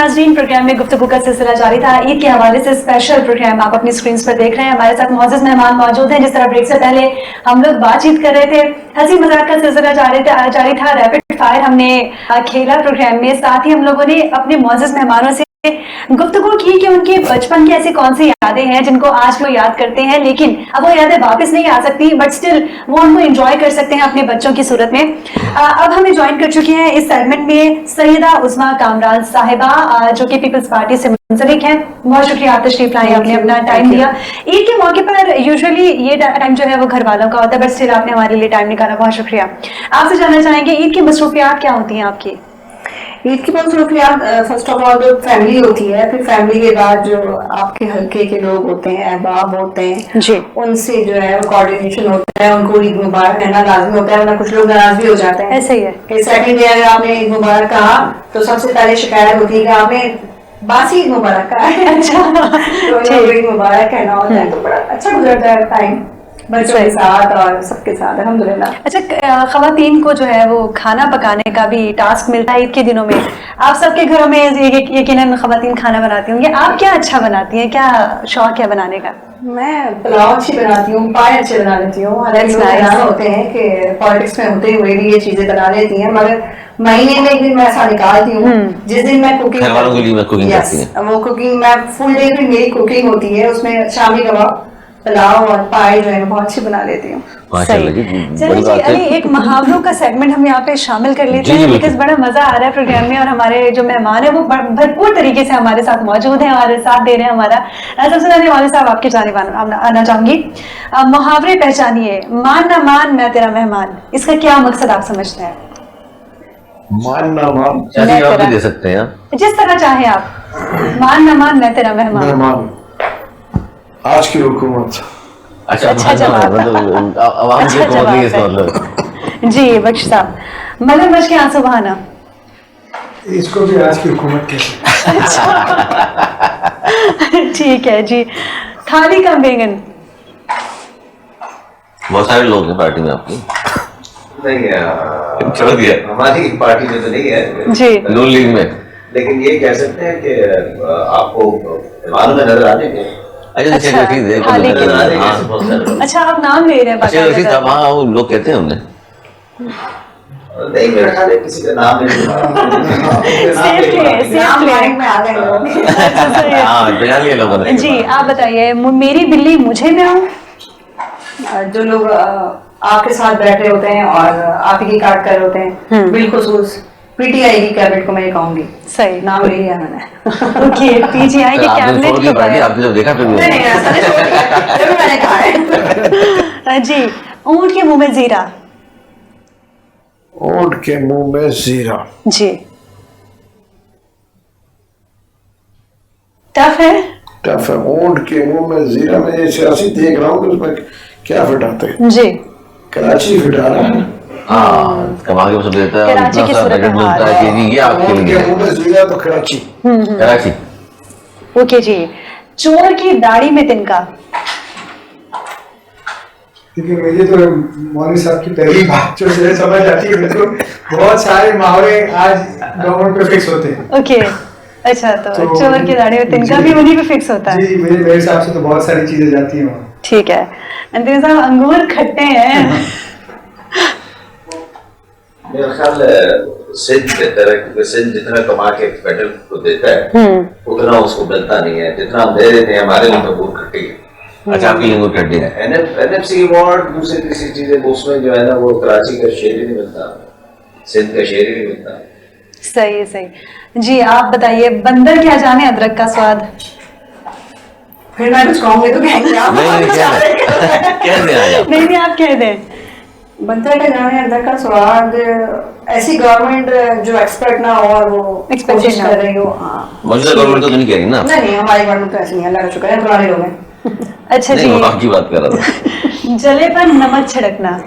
नाज़रीन, प्रोग्राम में गुफ्तगू का सिलसिला जारी था। ईद के हवाले से स्पेशल प्रोग्राम आप अपनी स्क्रीन पर देख रहे हैं। हमारे साथ मौजूद मेहमान मौजूद हैं। जिस तरह ब्रेक से पहले हम लोग बातचीत कर रहे थे, हंसी मजाक का सिलसिला जारी था, रैपिड फायर हमने खेला प्रोग्राम में। साथ ही हम लोगों ने अपने मौजूद मेहमानों से गुफ्तगू की कि उनके बचपन की ऐसी कौन सी यादें हैं जिनको आज वो याद करते हैं, लेकिन अब वो यादें वापस नहीं आ सकती, बट स्टिल वो उनको एंजॉय कर सकते हैं अपने बच्चों की सूरत में। अब हमें ज्वाइन कर चुकी हैं इस सेगमेंट में सैयदा उस्मा कामरान साहिबा, जो कि पीपल्स पार्टी से मुंसलिक हैं। बहुत शुक्रिया आप तशरीफ लाए, आपने अपना टाइम दिया। ईद के मौके पर यूजुअली ये टाइम जो है वो घर वालों का होता है, बट स्टिल आपने हमारे लिए टाइम निकाला, बहुत शुक्रिया। आपसे जानना चाहेंगे ईद की मसरूफियात क्या होती हैं आपकी? ईद की मसरूफियात फर्स्ट ऑफ ऑल जो फैमिली होती है, फिर फैमिली के बाद जो आपके हल्के के लोग होते हैं, अहबाब होते हैं जी, उनसे जो है कोऑर्डिनेशन होता है, उनको ईद मुबारक कहना लाजमी होता है, वरना कुछ लोग नाराज भी हो जाते हैं। ऐसे ही है कि सेकंड डे अगर आपने ईद मुबारक कहा तो सबसे पहले शिकायत होती है कि आपने बासी ईद मुबारक कहा है। अच्छा, तो ईद मुबारक कहना होता है, तो बड़ा अच्छा गुजरता है टाइम बच्चों के साथ और सबके साथ, अल्हम्दुलिल्लाह। अच्छा, खवातीन को जो है वो खाना पकाने का भी टास्क मिलता है ईद के दिनों में। आप सबके घरों में यकीनन खवातीन खाना बनाती होंगी, आप क्या अच्छा बनाती हैं, क्या शौक है बनाने का? मैं पुलाव अच्छी बनाती हूँ, पाए अच्छे बना लेती हूँ। हालांकि लोग हैरान होते हैं कि पॉलिटिक्स में होते हुए भी ये चीजें बना लेती हैं, मगर महीने में एक दिन मैं ऐसा निकालती हूँ जिस दिन मैं कुकिंग वो कुकिंग मैं फुल डे की मेरी कुकिंग होती है, उसमें शामी कबाब, पुलाव और पाए जो है बहुत अच्छी बना लेती हूँ। चलिए जी, अली एक मुहावरों का सेगमेंट हम यहाँ पे शामिल कर लेते हैं, बिकॉज बड़ा मजा आ रहा है प्रोग्राम में और हमारे जो मेहमान है वो भरपूर तरीके से हमारे साथ मौजूद हैं, हमारे साथ दे रहे हैं हमारा। सबसे पहले वाले साहब आपके जानिब आना चाहूंगी। मुहावरे पहचानिए, मान ना मान मैं तेरा मेहमान, इसका क्या मकसद आप समझते हैं? मान ना मान आप दे सकते हैं जिस तरह चाहे आप। मान ना मान मैं तेरा मेहमान, आज की हुकूमत। अच्छा जवाब जी। बख्श साहब, मगरमच्छ के आंसू बहाना, इसको भी आज की हुकूमत कहते हैं। ठीक है जी। थाली का बैंगन, बहुत सारे लोग हैं पार्टी में आपकी। नहीं, छोड़ दिया, हमारी पार्टी में तो नहीं है जी, नून लीग में, लेकिन ये कह सकते हैं कि आपको मालूम है, नजर आने के। अच्छा, आप नाम ले रहे हैं? हाँ, वो लोग कहते हैं हमने नहीं, मेरा ख्याल है किसी का नाम नहीं जी। आप बताइए, मेरी बिल्ली मुझे म्याऊं। जो लोग आपके साथ बैठे होते हैं और आप ही काट कर होते हैं, बिलखुसूस पीटीआई की कैबिनेट को मैं कहूंगी। सही नाम ले लिया मैंने। ओके, पीटीआई की कैबिनेट को आपने जो देखा मैंने कहा है जी। ऊंट के मुंह में जीरा, ऊंट के मुंह में जीरा जी। टफ है, टफ है। ऊंट के मुंह में जीरा में ये सियासी देख रहा हूँ, उसमें क्या फिटाते हैं जी? कराची फिटा रहा है। हाँ, कमा के सब देता है, कराची की सूरत मिलता है कि ये आपके लिए जीरा तो कराची। कराची। ओके जी। चोर की दाढ़ी में तिनका, क्योंकि मुझे तो मौलवी साहब की पहली बात जो मुझे समझ आती है, तो बहुत सारे मुहावरे आज गवर्नमेंट पे फिक्स होते हैं। ओके, अच्छा, तो चोर की दाढ़ी में तिनका भी उन्हीं पे फिक्स होता है। जी, मेरे हिसाब से तो बहुत सारी चीजें जाती हैं वहाँ। ठीक है। अंतिम साहब, अंगूर खट्टे हैं। मेरा ख्याल सिंध बेहतर है, क्योंकि सिंध जितना कमा के फेडरल को देता है उतना उसको मिलता नहीं है, जितना हम दे देते हैं हमारे लिए अंगूर खट्टी है। अच्छा, आपकी अंगूर खट्टी है। एनएफसी अवार्ड दूसरी किसी चीजें उसमें जो है ना, वो कराची का शेर ही नहीं मिलता, सिंध का शेर ही नहीं मिलता। सही है, सही जी। आप बताइए, बंदर क्या जाने अदरक का स्वाद। फिर मैं कुछ कहूंगी तो कहेंगे आप। नहीं, आप कह दें। बंदर का जाने अदरक का स्वाद, ऐसी गवर्नमेंट जो एक्सपर्ट ना हो और वो कोशिश कर रही हो। मौजूदा गवर्नमेंट तो नहीं कह रही ना? नहीं, हमारी गवर्नमेंट तो ऐसी नहीं है, अल्लाह का शुक्र है, पुराने लोग हैं। अच्छा जी, आपकी बात कर रहा था। जले पर नमक छिड़कना,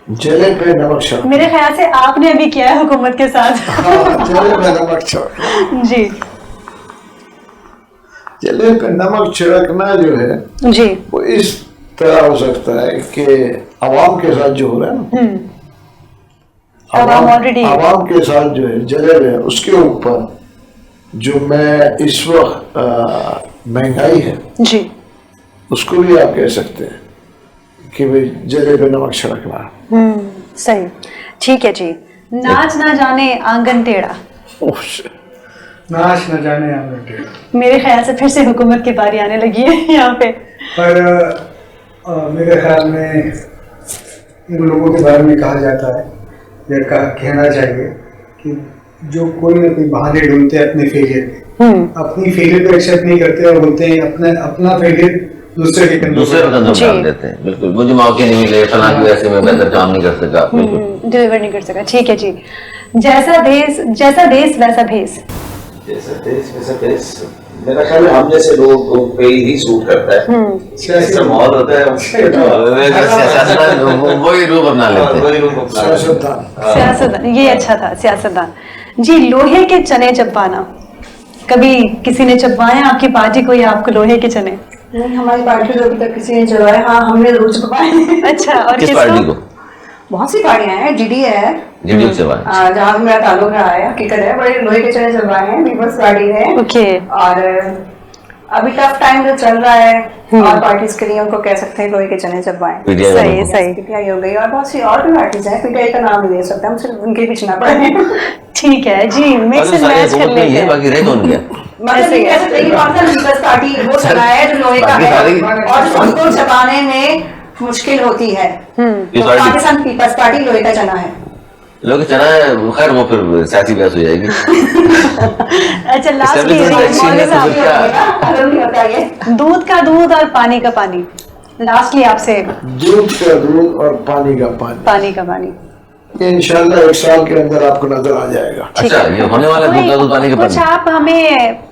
जले पे नमक छिड़कना, मेरे ख्याल से आपने अभी किया है हुकूमत के साथ। जले पे नमक छिड़कना जी। जले पे नमक छिड़कना जो है जी, वो इस तरह हो सकता है कि अवाम के साथ जो हो रहा है ना, अवाम ऑलरेडी अवाम के साथ जो है जले हुए उसके ऊपर जो मैं इस वक्त महंगाई है जी उसको भी आप कह सकते हैं कि भाई जले पे नमक छिड़कना। सही, ठीक है जी। नाच ना जाने आंगन टेढ़ा, ओह shit। नाच न जाने आंगन टेढ़ा। मेरे ख्याल से फिर से हुकूमत की बारी आने लगी है यहाँ पे। पर मेरे ख्याल में इन लोगों के बारे में कहा जाता है या कहना चाहिए कि जो कोई ना कोई बहाने ढूंढते हैं अपने फेलियर के, अपनी फेलियर को एक्सेप्ट नहीं करते और बोलते हैं अपना फेलियर दूसरे के दूसरे पे कंधों डाल देते हैं। बिल्कुल, मुझे मौके नहीं मिले, फलां की वजह से मैं बेहतर काम नहीं कर सका, बिल्कुल डिलीवर नहीं कर सका। ठीक है जी। जैसा देश वैसा भेस, जैसा देश वैसा देश, मेरा ख्याल है हम जैसे लोगों पे ही सूट करता है। जैसा माहौल होता है वही रूप अपना लेते हैं। वही रूप अपना लेते हैं। सियासतदान। सियासतदान, ये अच्छा था, सियासतदान जी। लोहे के चने चबवाना, कभी किसी ने चबवाए आपकी पार्टी को या आपको लोहे के चने? नहीं, हमारी पार्टी को अभी तक किसी ने चलवाया। हाँ, हमने जरूर चलवाए। अच्छा, और किस पार्टी को? बहुत सी पार्टियां हैं, जीडी है, जीडी से बात। जहाँ मेरा ताल्लुक रहा है, हकीकत है, बड़े लोहे के चने चलवाए हैं। पीपल्स पार्टी है। ओके। और अभी टफ टाइम जो चल रहा है और पार्टीज के लिए उनको कह सकते हैं लोहे के चने चलवाए। सही। पीटीआई हो गई और बहुत सी और भी पार्टीज हैं। पीटीआई का नाम नहीं ले सकते हम, सिर्फ उनके पीछे ना पड़े। ठीक है जी, मिक्स एंड मैच कर लेते हैं। बाकी रह कौन गया? मतलब ये कह सकते हैं कि कौन सा पीपल्स पार्टी वो चला है जो लोहे का है और उनको चबाने में मुश्किल होती है। तो पाकिस्तान पीपल्स पार्टी लोहे का चना है। लोग चना है, खैर वो फिर सियासी बहस हो जाएगी। अच्छा, लास्ट मौलवी साहब, दूध का दूध और पानी का पानी, लास्टली आपसे। दूध का दूध और पानी का पानी। पानी का पानी, ये इंशाल्लाह 1 साल के अंदर आपको नजर आ जाएगा। अच्छा, ये होने वाला दूध का दूध पानी का कुछ पानी। आप हमें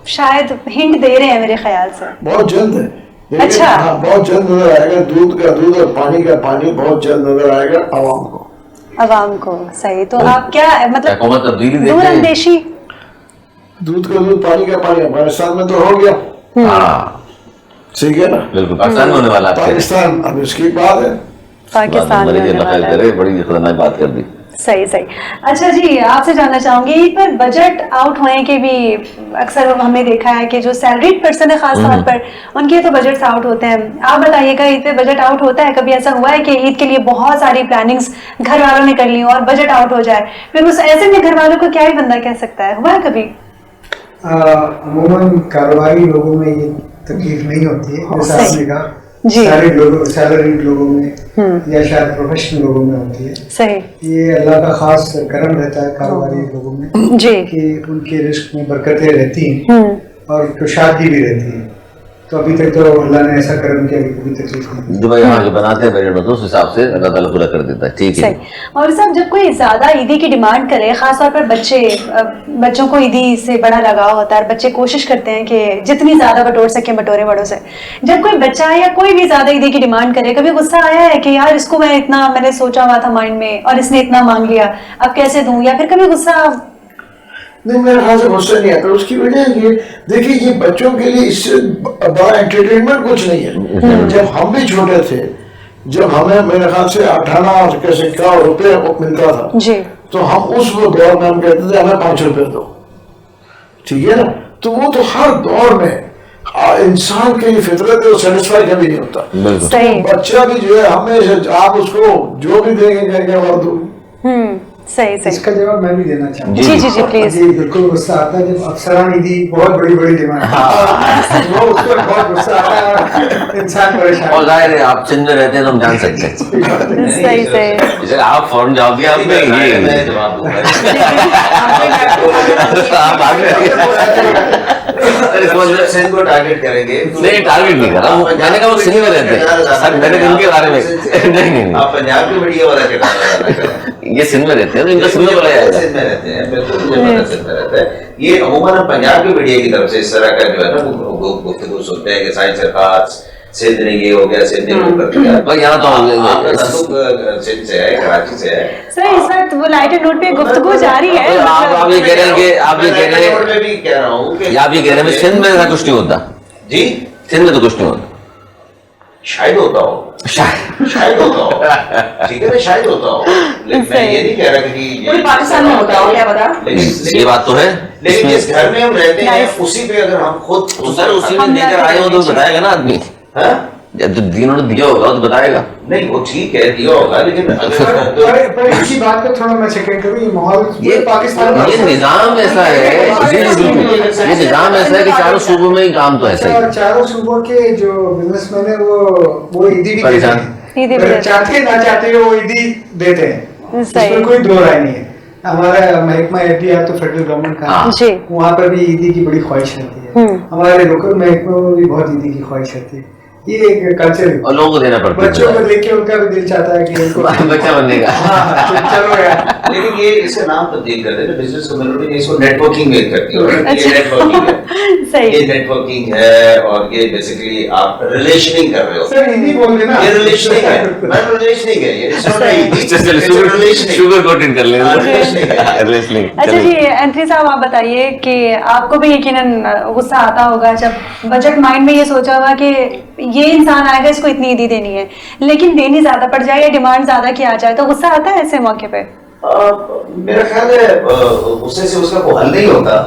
शायद हिंट दे रहे हैं मेरे ख्याल से। बहुत जल्द है, लेकिन अच्छा। हाँ, बहुत जल्द नजर आएगा। दूध का दूध और पानी का पानी बहुत जल्द नजर आएगा आवाम को। अवाम को, सही। तो आप क्या मतलब हुकूमत तब्दीली देखते हैं। दूरअंदेशी? दूध का दूध पानी का पानी अफगानिस्तान में तो हो गया। हाँ ठीक है ना, बिल्कुल, पाकिस्तान में होने वाला है। पाकिस्तान अब इसकी बात है। पाकिस्तान में होने वाला है। करे, बड़ी खतरनाक बात कर दी। सही। अच्छा जी, आपसे जानना चाहूंगी, ईद पर बजट आउट होने के भी अक्सर हमने देखा है कि जो सैलरीड पर्सन है खास तौर पर उनके तो बजट्स आउट होते हैं। आप बताइएगा, ईद पे बजट आउट होता है? कभी ऐसा हुआ है कि ईद के लिए बहुत सारी प्लानिंग्स घर वालों ने कर ली और बजट आउट हो जाए, फिर उस ऐसे में घर वालों को क्या ही बंदा कह सकता है? हुआ है कभी? अमूमन कारोबारी लोगों में ये तकलीफ नहीं होती है, जैसा आपने कहा। जी। सैलरीड लोगों में या शायद प्रोफेशनल लोगों में होती है। सही। ये अल्लाह का खास करम रहता है कारोबारी लोगों में जी। कि उनके रिस्क में बरकतें रहती हैं और कुशादगी भी रहती है। तो अभी तक तो अल्लाह ने ऐसा करम किया कि कोई तकलीफ नहीं। जो भाई यहाँ जो बनाते हैं बजट, उस हिसाब से अल्लाह ताला पूरा कर देता है। ठीक है। और साहब, जब कोई ज्यादा ईदी की डिमांड करे, खासतौर पर बच्चों को ईदी से बड़ा लगाव होता है, बच्चे कोशिश करते हैं कि जितनी ज्यादा बटोर सके बटोरे बड़ों से। जब कोई बच्चा या कोई भी ज्यादा ईदी की डिमांड करे, कभी गुस्सा आया है कि यार इसको मैंने सोचा हुआ था माइंड में और इसने इतना मांग लिया, अब कैसे दूं? या फिर कभी गुस्सा? नहीं, मेरे ख्याल से गुस्सा नहीं आता। उसकी वजह ये देखिए, ये बच्चों के लिए इससे बड़ा एंटरटेनमेंट कुछ नहीं है। जब हम भी छोटे थे, जब हमें मेरे ख्याल से 18 के सिक्का रुपए मिलता था जी, तो हम उस दौर में हम कहते थे हमें 5 रुपए दो। ठीक है ना, तो वो तो हर दौर में इंसान की फितरत है, सेटिस्फाई कभी नहीं होता। सही। तो बच्चा भी जो है हमेशा आप उसको जो भी देंगे कहेंगे और दो। सही। इसका जवाब मैं भी देना चाहूँगा। जी प्लीज। जी बिल्कुल, गुस्सा आता है जब अफसरान ईदी बहुत बड़ी डिमांड वो उसको बहुत गुस्सा आता है और इंसान परेशान। और जाहिर है आप सिंध में रहते हैं तो हम जान सकते हैं। सही। आप फौरन जवाब दिया आपने, ये जवाब दूंगा। आप आगे सिंध को टारगेट करेंगे? नहीं, टारगेट नहीं कर रहा हूँ, मैंने कहा वो सिंध में रहते हैं सर, मैंने इनके बारे में नहीं आप पंजाब के मीडिया वाला क्या ये सिंध में रहते हैं तो इनका सिंध में बोला जाएगा। सिंध में रहते हैं, बिल्कुल मुझे पता सिंध में रहता है। ये अमूमन हम पंजाब के मीडिया की तरफ से इस तरह का जो है ना गुफ्तगू सुनते हैं कि साइंस सरकार सिंध ने ये हो गया, सिंध ने वो कर दिया। भाई यहाँ तो आपका ताल्लुक सिंध से है, कराची से है। सर, इस वक्त वो लाइटर नोट पे गुफ्तगू जारी है। आप ये कह रहे हैं कि आप ये कह रहे हैं, मैं भी कह रहा हूँ कि आप ये कह रहे हैं सिंध में ऐसा कुछ नहीं होता जी, सिंध में तो कुछ नहीं होता। शायद होता हो, शायद होता हो, ठीक है ना, शायद होता हो, लेकिन मैं ये नहीं कह रहा कि पूरे पाकिस्तान में होता हो, क्या पता। लेकिन ये बात तो है। लेकिन जिस घर में हम रहते हैं उसी पे अगर हम खुद सर उसी में देकर आए हो तो बताएगा ना आदमी, हाँ? जब जिन्होंने दिया होगा तो बताएगा। नहीं वो ठीक है दिया होगा, लेकिन पर इसी बात को थोड़ा मैं सेकंड करूँ, ये माहौल ये पाकिस्तान में ये निजाम ऐसा है, जी बिल्कुल, ये निजाम ऐसा है कि चारों सूबों में ही काम तो ऐसा ही है। चारों सूबों के जो बिजनेसमैन है वो ईदी भी देते परेशान। हैं, ईदी भी अगर देते चाहते ना चाहते वो ईदी देते हैं, सही। इसमें कोई दो राय नहीं है। हमारा महकमा एहतियात तो फेडरल गवर्नमेंट का हाँ। जी। वहाँ पर भी ईदी की बड़ी ख्वाहिश रहती है, हमारे लोकल महकमे में भी बहुत ईदी की ख्वाहिश रहती है। ये एक कल्चर है, और लोगों को देना पड़ता है, बच्चों को देख के उनका भी दिल चाहता है कि उनको बच्चा बनने का। हाँ, चलो यार। लेकिन ये इसका नाम तब्दील कर देना, बिजनेस कम्युनिटी ने इसको नेटवर्किंग में करती है, ये नेटवर्किंग है, सही। ये नेटवर्किंग है, और ये बेसिकली आप रिलेशनिंग कर रहे हो। सर हिंदी बोल देना, ये रिलेशनिंग है, मैं रिलेशनिंग है ये, it's not a relationing। Sugar coated कर लेना। relationing है। Relationing, अच्छा चलिए। जी एंथनी साहब, आप बताइए कि आपको भी यकीनन गुस्सा आता होगा जब बजट माइंड में ये सोचा होगा कि ये इंसान आएगा इसको इतनी ईदी देनी है, लेकिन देनी ज्यादा पड़ जाए या डिमांड ज्यादा किया जाए तो गुस्सा आता है ऐसे मौके पे? मेरा ख्याल है गुस्से से उसका कोई हल नहीं होता,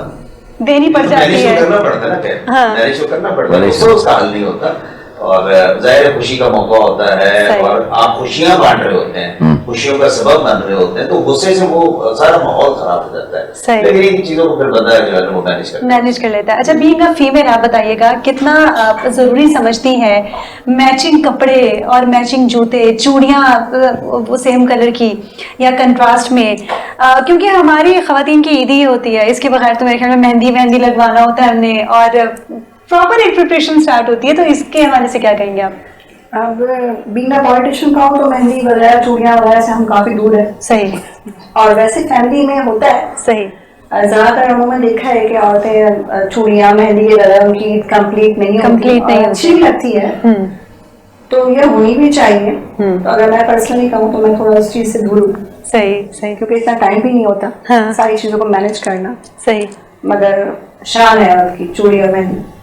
देनी पड़ जाती मैनेज है। करना पड़ता है ना, क्या हाँ। मैनेज तो करना पड़ता है, मैनेज उससे उसका हल नहीं होता। और जाहिर है खुशी का मौका होता है सही। और आप खुशियां बांट रहे होते हैं, खुशियों का सबब बन रहे होते हैं, तो गुस्से से वो सारा माहौल खराब हो जाता सही। है। लेकिन इन चीजों को फिर बंदा जो है वो मैनेज करता है। मैनेज कर लेता है। अच्छा, बीइंग अ फीमेल, आप बताइएगा कितना आप जरूरी समझती हैं मैचिंग कपड़े और मैचिंग जूते, चूड़ियां वो सेम कलर की या कंट्रास्ट में, क्योंकि हमारी खवातीन की ईदी होती है, इसके बगैर तो मेरे ख्याल में मेहंदी लगवाना होता है हमने, और प्रॉपर एक प्रिपरेशन स्टार्ट होती है, तो इसके हवाले से क्या कहेंगे आप? अब बीइंग अ पॉलिटिशियन का हो तो मेहंदी वगैरह चूड़ियां वगैरह से हम काफी दूर है, सही। और वैसे फैमिली में होता है सही। ज्यादातर उन्होंने देखा है कि औरतें चूड़ियां मेहंदी वगैरह उनकी कंप्लीट नहीं होती, अच्छी भी लगती है, तो ये होनी भी चाहिए। तो अगर मैं पर्सनली कहूँ तो मैं थोड़ा उस चीज से दूर हूँ, सही क्योंकि इतना टाइम भी नहीं होता हाँ। सारी चीजों को मैनेज करना, सही। मगर शान है औरत की चूड़ी और मेहंदी।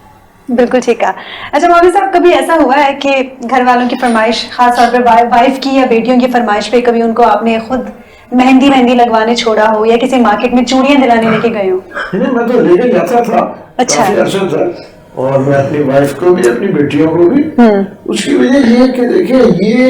बिल्कुल ठीक है। अच्छा मौलवी साहब, कभी ऐसा हुआ है कि घर वालों की फरमाइश, खास तौर पर वाइफ की या बेटियों की फरमाइश पे, कभी उनको आपने खुद मेहंदी लगवाने छोड़ा हो या किसी मार्केट में चूड़ियां दिलाने लेके गए हो? नहीं, मैं तो लेके जाता था, अच्छा। काफी अरसे तक, और मैं अपनी वाइफ को भी अपनी बेटियों को भी। उसकी वजह ये है कि देखिए ये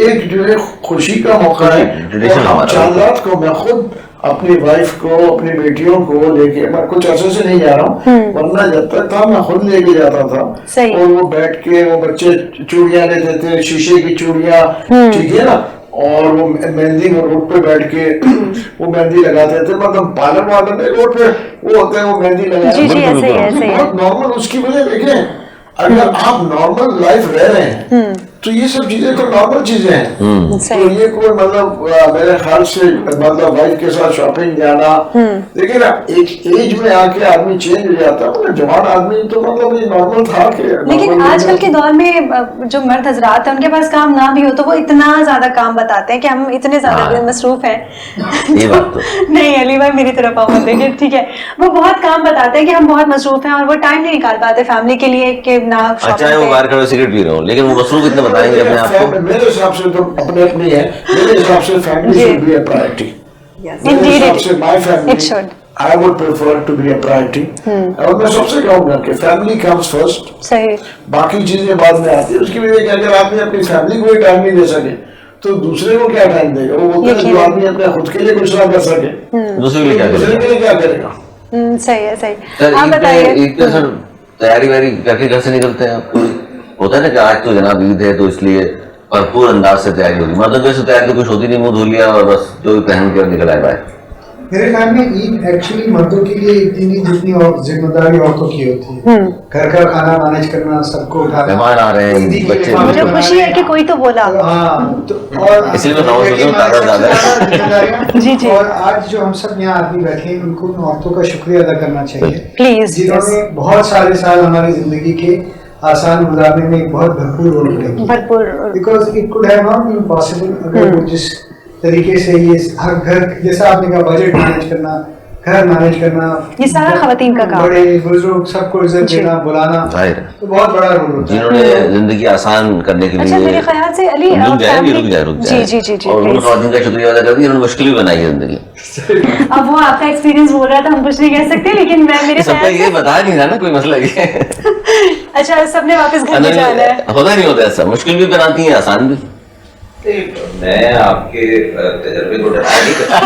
एक जो है खुशी का मौका है, और हम चांदात को मैं खुद अपनी वाइफ को अपनी बेटियों को लेके, मैं कुछ अर्से से नहीं जा रहा हूँ, वरना जब तक था मैं खुद लेके जाता था, सही। और वो बैठ के वो बच्चे चूड़ियां लेते थे, शीशे की चूड़ियां, ठीक है ना, और वो मेहंदी रोड पे बैठ के वो मेहंदी लगाते थे, मतलब पार्लर वाले में रोड पे वो होते हैं, वो मेहंदी लगाते जी, ऐसे ही है, ऐसे ही है। बहुत नॉर्मल। उसकी वजह देखें, अगर आप नॉर्मल लाइफ रह रहे हैं तो ये सब चीजें तो नॉर्मल चीजें हैं, तो ये कोई मतलब मेरे ख्याल से मतलब वाइफ के साथ शॉपिंग जाना, देखिए ना एक एज में आके आदमी चेंज हो जाता है, मतलब जवान आदमी तो मतलब ये नॉर्मल था कि लेकिन आजकल के दौर में जो मर्द हजरात हैं उनके पास काम ना भी हो तो वो इतना ज्यादा काम बताते हैं कि हम इतने ज्यादा मसरूफ हैं। ये बात तो नहीं अली भाई मेरी तरफ आओ, देखिए ठीक है, वो बहुत काम बताते हैं कि हम बहुत मसरूफ हैं और वो टाइम नहीं निकाल पाते फैमिली के लिए कि ना अच्छा है वो बाहर खड़े सिगरेट पी रहे हो, लेकिन वो मसरूफ इतना बताएंगे अपने आप को। मेरे हिसाब से तो अपने अपनी है, मेरे हिसाब से family should be a priority. मेरे हिसाब से my family I would prefer to be a priority। और मैं सबसे कहूँगा कि फैमिली comes first, सही, बाकी चीजें बाद में आती है। उसकी वजह क्या, अगर आदमी अपनी फैमिली को टाइम नहीं दे सके तो दूसरे को क्या टाइम देगा? वो बोलते हैं जो आदमी अपने खुद के लिए कुछ ना कर सके दूसरे के लिए क्या दूसरे के लिए क्या करेगा? सही है, सही। सर आप बताइए। ईद पे सर तैयारी वैयारी करके घर से निकलते हैं आपको? होता है ना कि आज तो जनाब ईद है तो इसलिए भरपूर अंदाज से तैयारी होगी, मतलब वैसे तैयारी तो कुछ होती नहीं, मुंह धो लिया और बस जो भी पहन कर निकल आए बाहर। मेरे ख्याल में ईद एक्चुअली मर्दों के लिए इतनी जितनी और जिम्मेदारी औरतों की होती है, घर का खाना मैनेज करना, सबको उठाना, मेहमान आ रहे हैं, बच्चे मुझे खुशी है कि कोई तो बोला। हाँ, तो और इसलिए मैं नवाज शरीफ ताजा ज्यादा है। जी जी। और आज जो हम सब यहाँ आदमी बैठे हैं उनको उन औरतों का शुक्रिया अदा करना चाहिए प्लीज, जिन्होंने बहुत सारे साल हमारी जिंदगी के आसान गुजारने में एक बहुत भरपूर रोल प्ले किया, भरपूर, because it could have not been possible अगर वो जिस तरीके से ये हर घर, जैसा आपने कहा बजट मैनेज करना, घर मैनेज करना, ये सारा खवातीन का काम है। बड़े बुजुर्ग सबको इज्जत जी। देना, बुलाना, जाहिर है। तो बहुत बड़ा रोल होता है। जिन्होंने जिंदगी आसान करने के अच्छा लिए मेरे ख्याल से अली रुक जाए family- जी जी जी जी और उन please। खवातीन का शुक्रिया अदा करती है, उन्होंने मुश्किल भी बनाई है जिंदगी। अब वो आपका एक्सपीरियंस बोल रहा था, हम कुछ नहीं कह सकते, लेकिन मैं मेरे सबका ख्याल ये से बता नहीं था ना, कोई मसला ये है। अच्छा सबने वापस घर में जाना है। होता नहीं होता ऐसा, मुश्किल भी बनाती है, आसान भी। मैं आपके तजर्बे को डिनाई नहीं कर सकता।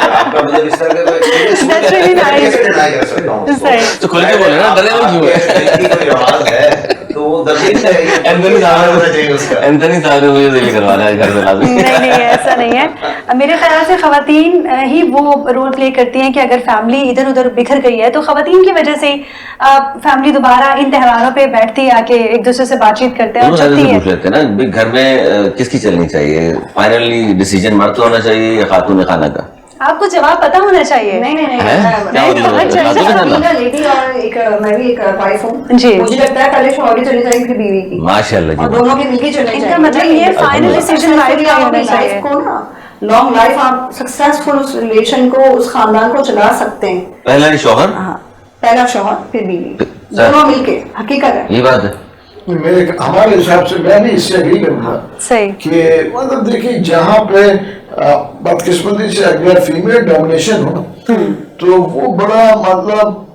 आपका मतलब इस तरह का That's really nice। कैसे डिनाई कर सकता हूँ उसको? सही। तो खुल के बोले ना, डरे में क्यों है? आपकी कोई आवाज है तो वो दर्द है, एंथनी साहब होना चाहिए उसका। एंथनी साहब ने मुझे दिल करवाना है घर में लाके। नहीं नहीं ऐसा नहीं है। मेरे ख्याल से खवातीन ही वो रोल प्ले करती हैं कि अगर फैमिली इधर उधर बिखर गई है तो खवातीन की वजह से ही फैमिली दोबारा इन त्योहारों पे बैठती है, आके एक दूसरे से बातचीत करते हैं और दोनों चलती से है। पूछ लेते हैं ना भाई, घर में किसकी चलनी चाहिए, फाइनली डिसीजन मर्द का होना चाहिए या खातून खाना का? आपको जवाब पता होना चाहिए। नहीं नहीं नहीं है? मैं- क्या नहीं, होती है? बहुत चर्चा खातून मैं खाना? भी लेडी और एक मैं भी एक वाइफ हूँ। जी। मुझे लगता है पहले शौहरी चली जाएगी फिर बीवी की, माशाल्लाह और जी। दोनों की मिलके चलनी इनका चाहिए। मतलब ये फाइनल डिसीजन वाइफ का आप होना अपनी चाहिए। लाइफ को ना लॉन्ग लाइफ आप सक्सेसफुल उस रिलेशन को, उस खानदान को चला सकते हैं। पहला ही शौहर, हाँ, पहला शौहर फिर बीवी, सर। दोनों मिलके, हकीकत है। ये बात है। मेरे हमारे हिसाब से मैं भी इससे एग्री करूंगा सही। कि मतलब देखिए जहाँ पे बदकिस्मती से अगर फीमेल डोमिनेशन हो तो वो बड़ा मतलब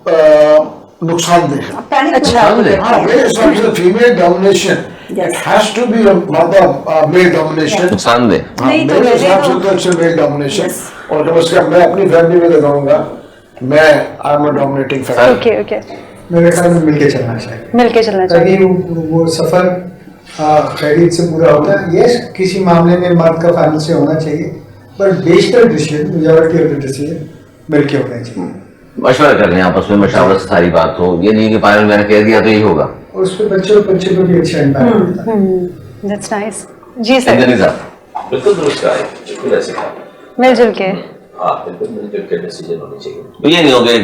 नुकसानदेह है। पैनिक अच्छा। हो जाते हैं। हाँ, मेरे हिसाब से female domination Yes. It has to be मतलब मेल डोमिनेशन। नुकसानदेह। हाँ, नहीं तो मेरे मैंने हिसाब से तो- तो अच्छा मेल डोमिनेशन। Yes. और कम से कम मैं अपनी फैमिली में बताऊंगा, मैं I am a dominating family. Okay okay मेरे ख्याल में मिलके चलना चाहिए, मिलके चलना ताकि चाहिए। वो सफर खैरियत से पूरा होता है। ये किसी मामले में मर्द का फाइनल से होना चाहिए, पर बेशतर decision, majority of the decision मिलके होने चाहिए। मशवरा कर रहे हैं आपस में, मशावरत से सारी बात हो, ये नहीं कि फाइनल मैंने कह दिया तो यही होगा। और उस पर बच्चों पे भी अच्छा इम्पैक्ट होता है। That's nice. जी सर, एंथनी साहब, बिल्कुल दुरुस्त कहा है, बिल्कुल ऐसे कहा। मिलजुल के। हाँ, बिल्कुल मिलजुल के डिसीजन होने चाहिए। तो ये नहीं हो गया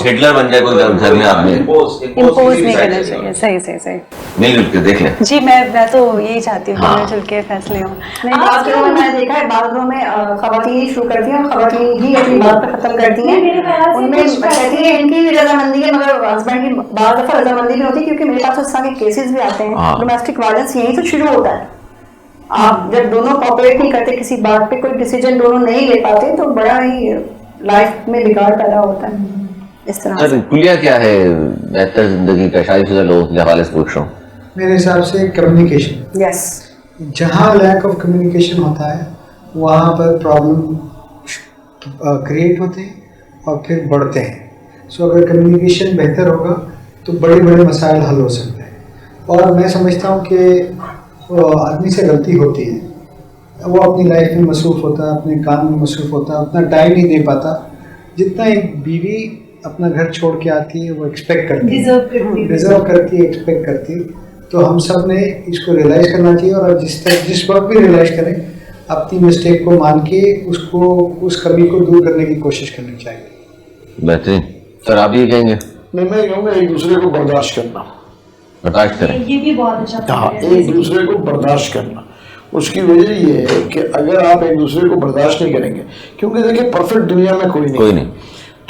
हिटलर बन जाए कोई घर में आदमी, इम्पोज नहीं करना चाहिए। सही सही सही। मिलजुल के देख लें। जी मैं तो यही चाहती हूँ कि हाँ। मिलजुल के फैसले हों। नहीं, बात करूँ मैं, मैंने देखा है बातों में खवातीन ही शुरू करती हैं और खवातीन ही अपनी बात पे खत्म करती हैं। उनमें कहती है इनकी भी रजामंदी है, मगर हस्बैंड की बात दफा रजामंदी नहीं होती, क्योंकि मेरे पास उस तरह के केसेस भी आते हैं। हाँ। डोमेस्टिक वायलेंस यहीं से शुरू होता है। आप जब दोनों कोऑपरेट नहीं करते किसी बात पे, कोई डिसीजन दोनों नहीं ले पाते, तो बड़ा ही लाइफ में बिगाड़ पैदा होता है। इस तरह सर से कुलिया क्या है बेहतर जिंदगी का, शादीशुदा लोगों के हवाले से पूछ रहा हूँ। मेरे हिसाब से कम्युनिकेशन, यस, जहाँ लैक ऑफ कम्युनिकेशन होता है वहाँ पर प्रॉब्लम क्रिएट होते हैं और फिर बढ़ते हैं। सो अगर कम्युनिकेशन बेहतर होगा तो बड़े बड़े मसाइल हल हो सकते हैं। और मैं समझता हूँ कि आदमी से गलती होती है, वो अपनी लाइफ में मसरूफ़ होता है, अपने काम में मसरूफ़ होता है, उतना टाइम नहीं दे पाता जितना एक बीवी अपना घर छोड़ के आती है वो एक्सपेक्ट करती है, डिजर्व करती है, एक्सपेक्ट करती है। तो हम सब ने इसको रियलाइज़ करना चाहिए, और जिस वक्त भी रियलाइज़ करें अपनी मिस्टेक को मान के उसको, उस कमी को दूर करने की कोशिश करनी चाहिए। बेहतरीन। सर आप ये कहेंगे? नहीं, मैं कहूँगा एक दूसरे को बर्दाश्त करना। बर्दाश्त करें। ये भी बहुत अच्छा हाँ, एक दूसरे को बर्दाश्त करना। उसकी वजह ये है कि अगर आप एक दूसरे को बर्दाश्त नहीं करेंगे, क्योंकि देखिए परफेक्ट दुनिया में कोई नहीं,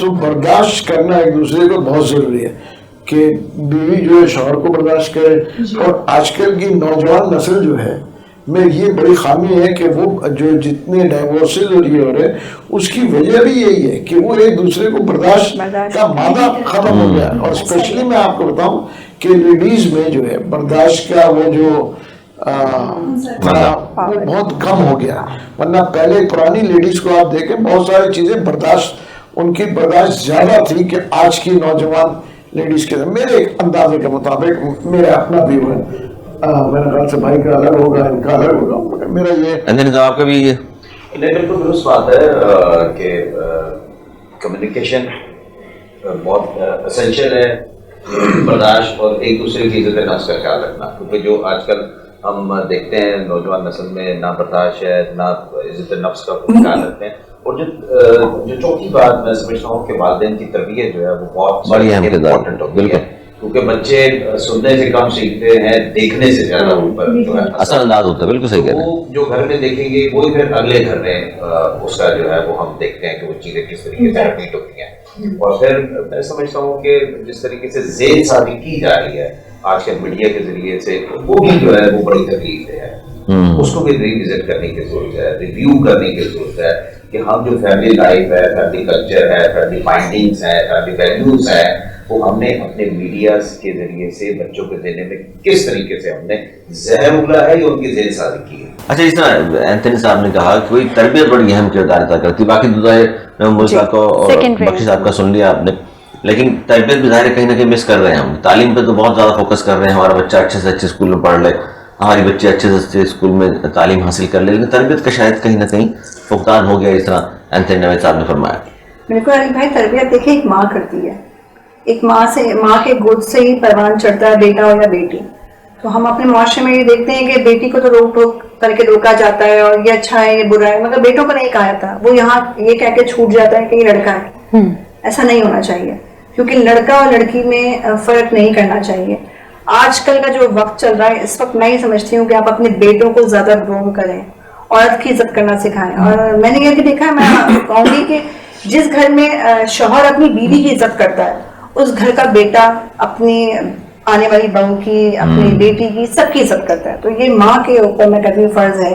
तो बर्दाश्त करना एक दूसरे को बहुत जरूरी है कि बीवी जो है शौहर को बर्दाश्त करे। और आजकल की नौजवान नस्ल जो है में ये बड़ी खामी है कि वो जो जितने डाइवोर्सेज और ये हो रहे हैं उसकी वजह भी यही है कि वो एक दूसरे को बर्दाश्त का मादा खत्म हो गया। और स्पेशली मैं आपको बताऊं कि लेडीज में जो है बर्दाश्त का वो जो वो बहुत कम हो गया। वरना पहले पुरानी लेडीज को आप देखें बहुत सारी चीजें बर्दाश्त, उनकी बर्दाश्त ज्यादा थी कि आज की नौजवान लेडीज के। मेरे अंदाजे के मुताबिक, मेरा अपना व्यू है, मेरे ख्याल से भाई का अलग होगा, इनका अलग होगा, मगर मेरा ये एंथनी साहब आपका भी ये? नहीं, बिल्कुल दुरुस्त बात है कि कम्युनिकेशन बहुत एसेंशियल है। बर्दाश्त और एक दूसरे की इज्जत नफ्स का ख्याल रखना, क्योंकि जो आजकल हम देखते हैं नौजवान नस्ल में ना बर्दाश्त है, ना इज्जत नफ्स का ख्याल रखते हैं। और जो चौथी बात मैं समझता हूँ कि वालिदैन की तरबियत जो है वो बहुत बड़ी अहम किरदार। इम्पोर्टेंट होती है। क्योंकि बच्चे सुनने से कम सीखते हैं, देखने से ज्यादा ऊपर जो है असरअंदाज होता है। बिल्कुल सही कह रहे हैं। वो जो घर में देखेंगे वो फिर अगले घर में उसका जो है वो हम देखते हैं कि वो चीजें किस तरीके से रिपीट होती हैं। और फिर मैं समझता हूँ कि जिस तरीके से जेल शादी की जा रही है आज के मीडिया के जरिए से, वो भी जो है वो बड़ी तकलीफ है। उसको भी रिविजिट करने की जरूरत है, रिव्यू करने की जरूरत है कि हम जो फैमिली लाइफ है, फैमिली कल्चर है, फैमिली फाइंडिंग्स है, फैमिली वैल्यूज है, वो हमने अपने मीडिया के जरिए से बच्चों को देने में किस तरीके से हमने जहर उगला है या उनकी जेल शादी की है। अच्छा, इस तरह एंथनी साहब ने कहा कि वही तरबियत बड़ी अहम किरदार अदा करती है। बाकी तो साहब को और बख्शी साहब का सुन लिया आपने, लेकिन तरबियत भी ज़ाहिर कहीं ना कहीं मिस कर रहे हैं हम। तालीम पे तो बहुत ज़्यादा फोकस कर रहे हैं, हमारा बच्चा अच्छे से अच्छे स्कूल में पढ़ ले, हमारी बच्चे अच्छे से अच्छे स्कूल में तालीम हासिल कर ले, लेकिन तरबियत का शायद कहीं ना कहीं फुकदान हो गया, इस तरह एंथनी नवेद साहब ने फरमाया। बिल्कुल अली भाई, तरबियत देखिए एक माँ करती है। एक माँ के गोद से ही परवान चढ़ता है, बेटा हो या बेटी। तो हम अपने मुआशरे में ये देखते हैं कि बेटी को तो रोक टोक करके रोका जाता है और ये अच्छा है ये बुरा है, मगर बेटों को नहीं कहा जाता। वो यहाँ ये कह के छूट जाता है कि ये लड़का है। ऐसा नहीं होना चाहिए, क्योंकि लड़का और लड़की में फर्क नहीं करना चाहिए। आजकल का जो वक्त चल रहा है, इस वक्त मैं ये समझती हूँ कि आप अपने बेटों को ज्यादा ग्रोम करें, औरत की इज्जत करना सिखाएं। और मैंने ये भी देखा है, मैं कहूँगी कि जिस घर में शौहर अपनी बीवी की इज्जत करता है, उस घर का बेटा अपनी आने वाली बहू की, अपनी बेटी की, सबकी इज्जत करता है। तो ये माँ के ऊपर मैं कहती हूँ फर्ज है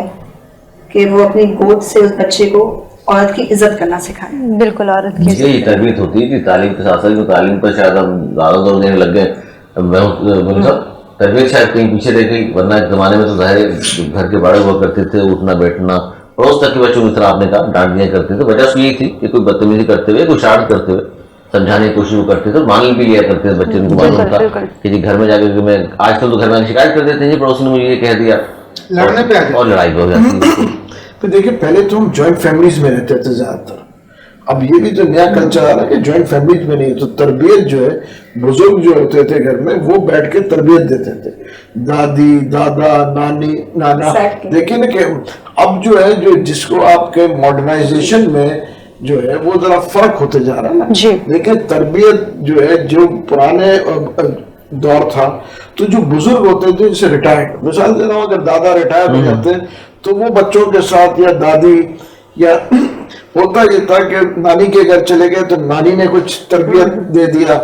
कि वो अपनी गोद से उस बच्चे को औरत की इज्जत करना सिखाएं। बिल्कुल, औरत की यही तरबियत होती है कि तालीम के साथ साथ तालीम पर शायद हम ज़्यादा जोर देने लग गए। तरबियत शायद कहीं पीछे रह गई, वरना एक जमाने में तो जाहिर घर के बड़े हुआ करते थे, उठना बैठना, पड़ोस तक के बच्चों की तरह आपने कहा डांट दिया करते थे। वजह उसकी यही थी कि कोई बदतमीजी करते हुए, कोई शार्ट करते हुए समझाने की कोशिश करते थे, मान भी लिया करते थे बच्चे। उनको मालूम था कि जी घर में जाकर मैं आजकल तो घर में शिकायत कर देते हैं, जी पड़ोसी ने मुझे ये कह दिया, लड़ने पे आ जाते, और लड़ाई हो जाती है। तो देखिए, पहले तो हम जॉइंट फैमिलीज में रहते थे ज्यादातर। अब ये भी तो नया कल्चर आ रहा है कि जॉइंट फैमिलीज में नहीं, तो तरबियत जो है, बुजुर्ग जो होते थे घर में वो बैठ के तरबियत देते थे, दादी दादा नानी नाना। देखिए ना कि अब जो है, जो जिसको आपके मॉडर्नाइजेशन में जो है वो जरा फर्क होते जा रहा है ना। देखिए तरबियत जो है, जो पुराने दौर था, तो जो बुजुर्ग होते थे जैसे रिटायर्ड, मिसाल दे रहा हूँ, अगर दादा रिटायर हो जाते तो वो बच्चों के साथ या दादी या होता ये था कि नानी के घर चले गए तो नानी ने कुछ तरबियत दे दिया,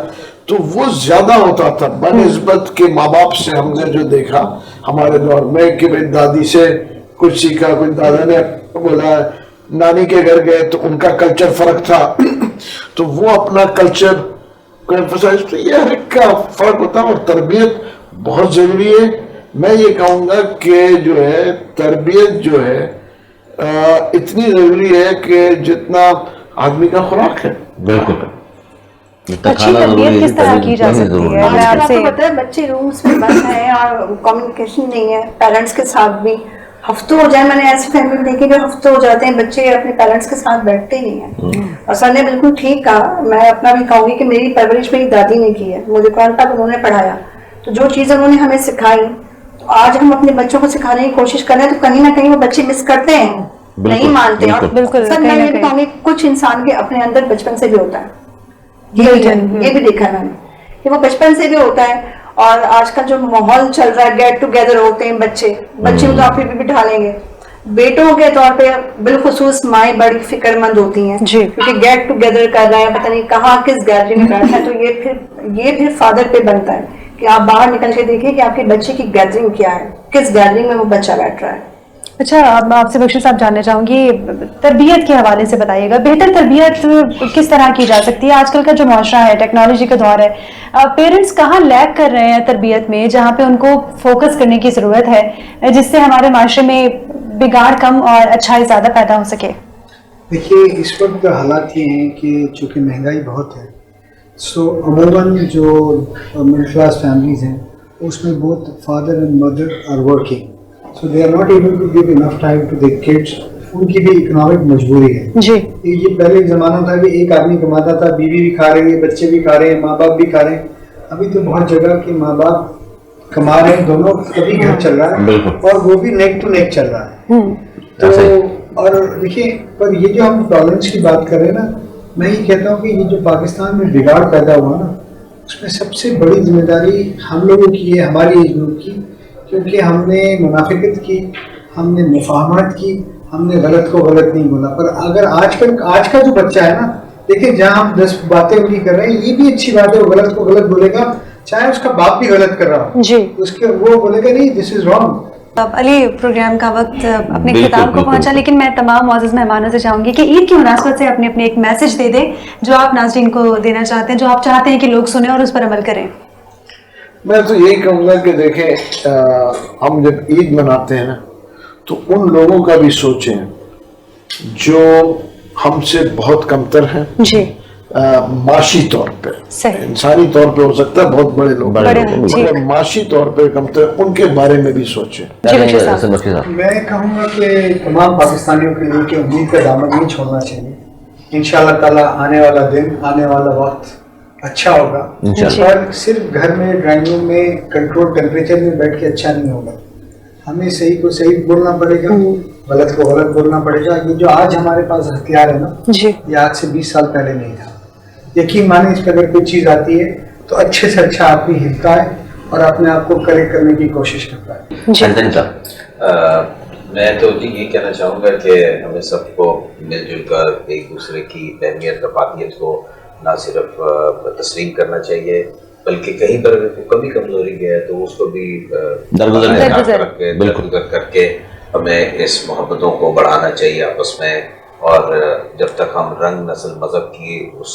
तो वो ज्यादा होता था बनिस्बत के माँ बाप से। हमने जो देखा हमारे दौर में कि भाई दादी से कुछ सीखा, कुछ दादा ने बोला, नानी के घर गए तो उनका कल्चर फर्क था तो वो अपना कल्चर को एम्फसाइज, तो ये हर एक का फर्क होता है। और तरबियत बहुत जरूरी है। मैं ये कहूँगा कि जो है तरबियत जो है इतनी जरूरी है कि जितना आदमी का खुराक है। बिल्कुल। अच्छी तरबियत किस तरह की जा सकती है? मैं आपको पता है बच्चे रूम्स में बंद हैं और कम्युनिकेशन नहीं है पेरेंट्स के साथ भी। हफ्तों हो जाए, मैंने ऐसी फैमिली देखी जो हफ्तों हो जाते हैं बच्चे अपने पेरेंट्स के साथ बैठते ही नहीं है। और सर ने बिल्कुल ठीक कहा। मैं अपना भी कहूँगी कि मेरी परवरिश मेरी दादी ने की है, मुझे कुरान पाक उन्होंने पढ़ाया, तो जो चीज़ें उन्होंने हमें सिखाई तो आज हम अपने बच्चों को सिखाने की कोशिश कर रहे हैं, तो कहीं ना कहीं वो बच्चे मिस करते हैं, नहीं मानते। और सर मैं ये भी कहूँगी कुछ इंसान के अपने अंदर बचपन से भी होता है, ये भी देखा है मैंने कि वो बचपन से भी होता है। और आजकल जो माहौल चल रहा है, गेट टुगेदर होते हैं बच्चे में तो आप भी बिठा लेंगे। बेटों के तौर पे बिलखुसूस माएँ बड़ी फिक्रमंद होती हैं क्योंकि गेट टुगेदर कर रहे हैं, पता नहीं कहाँ किस गैदरिंग में बैठा है, तो ये फिर फादर पे बनता है कि आप बाहर निकल के देखिए कि आपके बच्चे की गैदरिंग क्या है, किस गैदरिंग में वो बच्चा बैठ रहा है। अच्छा, अब मैं आपसे बख्शी साहब जानना चाहूंगी, तरबियत के हवाले से बताइएगा, बेहतर तरबियत किस तरह की जा सकती है? आजकल का जो माशरा है, टेक्नोलॉजी का दौर है, पेरेंट्स कहाँ लैग कर रहे हैं तरबियत में, जहाँ पे उनको फोकस करने की जरूरत है जिससे हमारे माशरे में बिगाड़ कम और अच्छाई ज्यादा पैदा हो सके? देखिए, इस वक्त हालात ये हैं कि चूँकि महंगाई बहुत है, सो अमूमन जो मिडिल क्लास फैमिलीज हैं उसमें both father and mother are working, so they are not able to give enough time to their kids। उनकी भी इकोनॉमिक मजबूरी है जी। ये पहले एक जमाना था कि एक आदमी कमाता था, बीवी भी खा रही है, बच्चे भी खा रहे हैं, माँ बाप भी खा रहे हैं। अभी तो बहुत जगह के माँ बाप कमा रहे हैं, दोनों कभी घर चल रहा है और वो भी नेक टू नेक चल रहा है। तो और देखिए, पर ये जो हम टॉलरेंस की बात कर रहे हैं ना, मैं ये कहता हूँ कि ये जो पाकिस्तान में बिगाड़ पैदा हुआ ना, उसमें सबसे बड़ी जिम्मेदारी हम लोगों की है, हमारी एज ग्रुप की, क्योंकि हमने मुनाफिकत की, हमने मुफाहमत की, हमने गलत को गलत नहीं बोला। पर अगर आज का जो बच्चा है ना, देखिए जहाँ हम 10 बातें उनकी कर रहे हैं, ये भी अच्छी बात है, वो गलत को गलत बोलेगा, चाहे उसका बाप भी गलत कर रहा हो जी, उसके वो बोलेगा नहीं दिस इज रॉन्ग। अब अली, प्रोग्राम का वक्त अपने बिल्कुल, खिताब को बिल्कुल। पहुंचा, लेकिन मैं तमाम मौजूद मेहमानों से चाहूंगी कि ईद की मुनासबत से अपने अपने एक मैसेज दे दें जो आप नाज़रीन को देना चाहते हैं, जो आप चाहते हैं कि लोग सुने और उस पर अमल करें। मैं तो यही कहूँगा कि देखें, हम जब ईद मनाते हैं ना, तो उन लोगों का भी सोचें जो हमसे बहुत कमतर हैं जी, माशी तौर पे, सही, इंसानी तौर पे हो सकता है बहुत बड़े लोग, बड़े हैं, जी। मगर माशी तौर पे कमतर, उनके बारे में भी सोचें। जी, बशीर साहब। हसन बशीर साहब। मैं कहूँगा कि तमाम पाकिस्तानियों के लिए कि उम्मीद का दामन नहीं छोड़ना चाहिए। इंशाल्लाह ताला आने वाला दिन, आने वाला वक्त अच्छा होगा। इंशाल्लाह। पर सिर्फ घर में ड्राइंग रूम में कंट्रोल टेम्परेचर में बैठ के अच्छा नहीं होगा। हमें सही को सही बोलना पड़ेगा, गलत को गलत बोलना पड़ेगा। ये जो आज हमारे पास हथियार है ना, जी, ये आज से 20 साल पहले नहीं था। यकीन माने इस पर अगर कोई चीज़ आती है तो अच्छे से अच्छा आदमी हिलता है और अपने आप को करेक्ट करने की कोशिश करता है। जी, हसन साहब। मैं तो जी ये कहना चाहूँगा कि हमें सबको मिलजुल कर एक दूसरे की अहमियत रफ़ाकियत को ना सिर्फ तस्लीम करना चाहिए, बल्कि कहीं पर अगर कभी कमजोरी है तो उसको भी दरगुजर करके हमें इस मोहब्बतों को बढ़ाना चाहिए आपस में। और जब तक हम रंग, नस्ल, मजहब की उस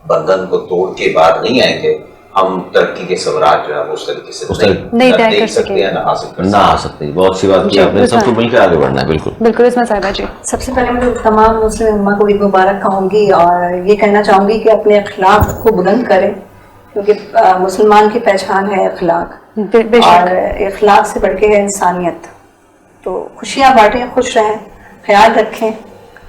बंधन को तोड़ के बाहर नहीं आएंगे, हम तरक्की के सवराज जो है उस तरीके से नहीं तय कर देख सकते सकेंगे। हैं, ना हासिल कर ना आ सकती, बहुत अच्छी बात की जी, आपने, सबको बिल्कुल। मिलकर आगे बढ़ना है। बिल्कुल बिल्कुल, इसमें साहिबा जी। सबसे पहले मैं तो तमाम मुस्लिम उम्मा को ईद मुबारक कहूँगी और ये कहना चाहूँगी कि अपने अखलाक को बुलंद करें, क्योंकि मुसलमान की पहचान है अखलाक, बेशक, और अखलाक से बढ़ के है इंसानियत। तो खुशियाँ बांटें, खुश रहें, ख्याल रखें।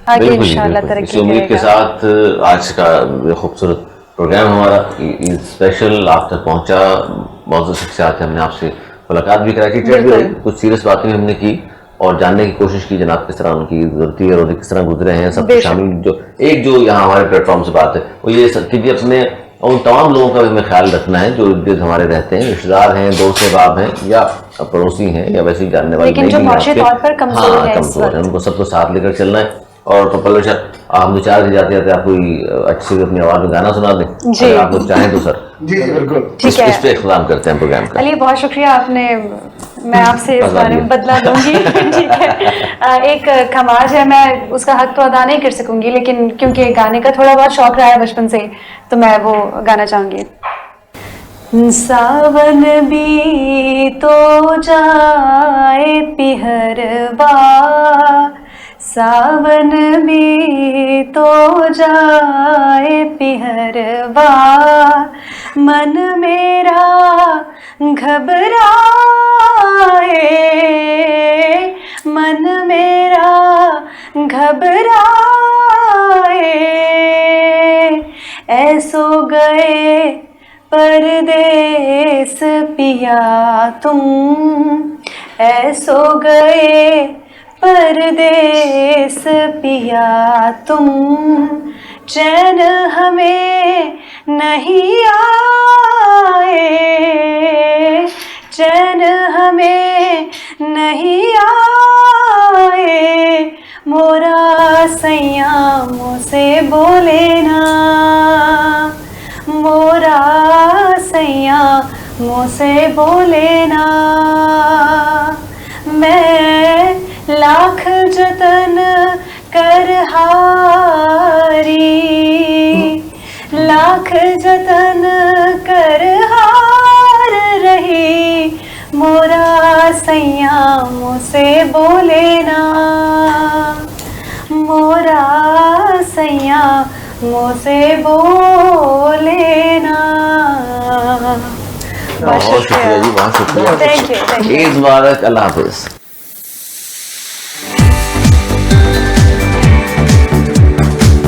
आगे बिल्कुल जी, इंशाल्लाह बिल्कुल। इस तरक्की उम्मीद के करेगा। साथ आज का ये खूबसूरत प्रोग्राम हमारा ईद स्पेशल आप तक पहुंचा। बहुत से शख्सियात हमने आपसे मुलाकात भी कराई, चीट भी बिल्कुल। रही, कुछ सीरियस बातें भी हमने की और जानने की कोशिश की जनाब किस तरह उनकी ईद गुजरती है और किस तरह गुजरे हैं। सब बेशक। शामिल जो यहाँ हमारे प्लेटफॉर्म से बात है वो ये कि भी अपने उन तमाम लोगों का भी हमें ख्याल रखना है जो इर्द गिर्द हमारे रहते हैं, रिश्तेदार हैं, दोस्त अहबाब हैं या पड़ोसी हैं या वैसे ही जानने वाले लेकिन नहीं जो भी हैं माशी आपके। तौर पर कमजोर हाँ, है इस कमजोर है, वक्त। उनको सबको साथ लेकर चलना है। और पल्लव सर, हम 2-4 दिन जाते जाते आप कोई अच्छी अपनी आवाज में गाना सुना दें, जी। अगर आप लोग चाहें तो सर। जी बिल्कुल। ठीक है। इस पे इख्तिताम करते हैं प्रोग्राम का। अली, बहुत शुक्रिया आपने, मैं आपसे इस बारे में बदला लूंगी। ठीक है, एक खमाज है, मैं उसका हक तो अदा नहीं कर सकूंगी, लेकिन क्योंकि गाने का थोड़ा बहुत शौक रहा है बचपन से, तो मैं वो गाना चाहूंगी। सावन भी तो जाए पिहरवा, सावन भी तो जाए पिहरवा, मन मेरा घबराए, मन मेरा घबराए, ऐसो गए परदेस पिया तुम, ऐसो गए परदेस पिया तुम, चैन हमें नहीं आए, चैन हमें नहीं आए, मोरा सैया मुझसे बोले ना, मोरा सैया मुझसे बोले ना, मैं लाख जतन कर हारी, लाख जतन कर हार रही, मोरा सैया मुझसे बोले ना, मोरा सैया मुझसे बोले ना। बहुत शुक्रिया जी, बहुत शुक्रिया। Thank you, thank you. Eid Mubarak, Allah Hafiz.